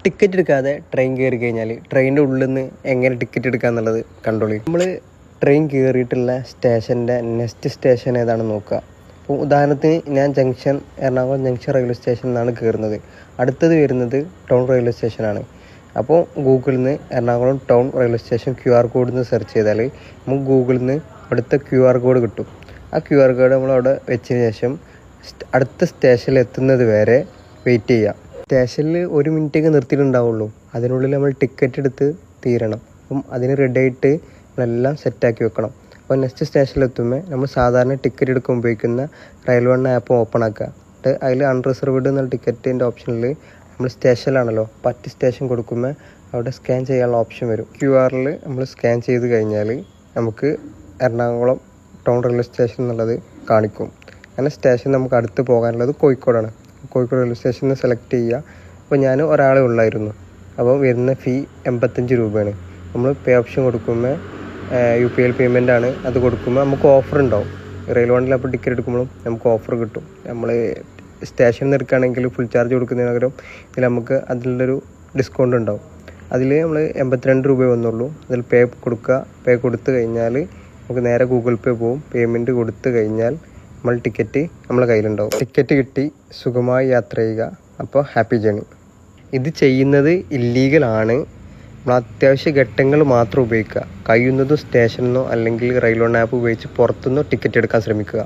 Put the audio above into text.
Ticket എടുക്കാതെ train കയറി കഴിഞ്ഞാൽ ട്രെയിനിൻ്റെ ഉള്ളിൽ നിന്ന് എങ്ങനെ ടിക്കറ്റ് എടുക്കുക എന്നുള്ളത് കണ്ടോളി. നമ്മൾ ട്രെയിൻ കയറിയിട്ടുള്ള സ്റ്റേഷൻ്റെ നെക്സ്റ്റ് സ്റ്റേഷൻ ഏതാണെന്ന് നോക്കുക. അപ്പോൾ ഉദാഹരണത്തിന് ഞാൻ എറണാകുളം ജംഗ്ഷൻ റെയിൽവേ സ്റ്റേഷനിൽ നിന്നാണ് കയറുന്നത്. അടുത്തത് വരുന്നത് ടൗൺ റെയിൽവേ സ്റ്റേഷനാണ്. അപ്പോൾ ഗൂഗിളിൽ നിന്ന് Ernakulam town railway station QR കോഡിൽ നിന്ന് സെർച്ച് ചെയ്താൽ നമുക്ക് ഗൂഗിളിൽ നിന്ന് അടുത്ത QR കോഡ് കിട്ടും. ആ QR കോഡ് നമ്മൾ അവിടെ വെച്ചതിന് ശേഷം അടുത്ത സ്റ്റേഷനിൽ എത്തുന്നത് വരെ വെയിറ്റ് ചെയ്യുക. സ്റ്റേഷനിൽ 1 മിനിറ്റൊക്കെ നിർത്തിയിട്ടുണ്ടാവുള്ളൂ. അതിനുള്ളിൽ നമ്മൾ ടിക്കറ്റ് എടുത്ത് തീരണം. അപ്പം അതിന് റെഡി ആയിട്ട് നമ്മളെല്ലാം സെറ്റാക്കി വെക്കണം. അപ്പോൾ നെക്സ്റ്റ് സ്റ്റേഷനിലെത്തുമ്പോൾ നമ്മൾ സാധാരണ ടിക്കറ്റ് എടുക്കാൻ ഉപയോഗിക്കുന്ന റെയിൽവേ ആപ്പ് ഓപ്പൺ ആക്കുക. എന്നിട്ട് അതിൽ അൺറിസർവ്ഡ് എന്നുള്ള ടിക്കറ്റിൻ്റെ ഓപ്ഷനിൽ നമ്മൾ സ്റ്റേഷനിലാണല്ലോ, പറ്റ് സ്റ്റേഷൻ കൊടുക്കുമ്പോൾ അവിടെ സ്കാൻ ചെയ്യാനുള്ള ഓപ്ഷൻ വരും. QR നമ്മൾ സ്കാൻ ചെയ്ത് കഴിഞ്ഞാൽ നമുക്ക് എറണാകുളം ടൗൺ റെയിൽവേ സ്റ്റേഷൻ എന്നുള്ളത് കാണിക്കും. അങ്ങനെ സ്റ്റേഷൻ നമുക്ക് അടുത്ത് പോകാനുള്ളത് കോഴിക്കോടാണ്. കോഴിക്കോട് റെയിൽവേ സ്റ്റേഷനിൽ സെലക്ട് ചെയ്യുക. അപ്പോൾ ഞാൻ ഒരാളെ ഉള്ളായിരുന്നു. അപ്പോൾ വരുന്ന ഫീ 85 രൂപയാണ്. നമ്മൾ പേ ഓപ്ഷൻ കൊടുക്കുമ്പോൾ UPI പേയ്മെൻ്റ് ആണ്. അത് കൊടുക്കുമ്പോൾ നമുക്ക് ഓഫർ ഉണ്ടാവും. റെയിൽവേയിൽ അപ്പോൾ ടിക്കറ്റ് എടുക്കുമ്പോഴും നമുക്ക് ഓഫർ കിട്ടും. നമ്മൾ സ്റ്റേഷനിൽ നിന്ന് എടുക്കുകയാണെങ്കിൽ ഫുൾ ചാർജ് കൊടുക്കുന്നതിന് പകരം ഇതിൽ നമുക്ക് അതിലുള്ളൊരു ഡിസ്കൗണ്ട് ഉണ്ടാവും. അതിൽ നമ്മൾ 82 രൂപ വന്നുള്ളൂ. അതിൽ പേ കൊടുക്കുക. പേ കൊടുത്തു കഴിഞ്ഞാൽ നമുക്ക് നേരെ ഗൂഗിൾ പേ പോവും. പേയ്മെൻറ്റ് കൊടുത്തു കഴിഞ്ഞാൽ നമ്മൾ ടിക്കറ്റ് നമ്മളെ കയ്യിലുണ്ടാവും. ടിക്കറ്റ് കിട്ടി സുഖമായി യാത്ര ചെയ്യുക. അപ്പോൾ ഹാപ്പി ജേണി. ഇത് ചെയ്യുന്നത് ഇല്ലീഗലാണ്. നമ്മൾ അത്യാവശ്യ ഘട്ടങ്ങൾ മാത്രം ഉപയോഗിക്കുക. കഴിയുന്നതും സ്റ്റേഷനിൽ നിന്നോ അല്ലെങ്കിൽ റെയിൽവേ ആപ്പ് ഉപയോഗിച്ച് പുറത്തുനിന്നോ ടിക്കറ്റ് എടുക്കാൻ ശ്രമിക്കുക.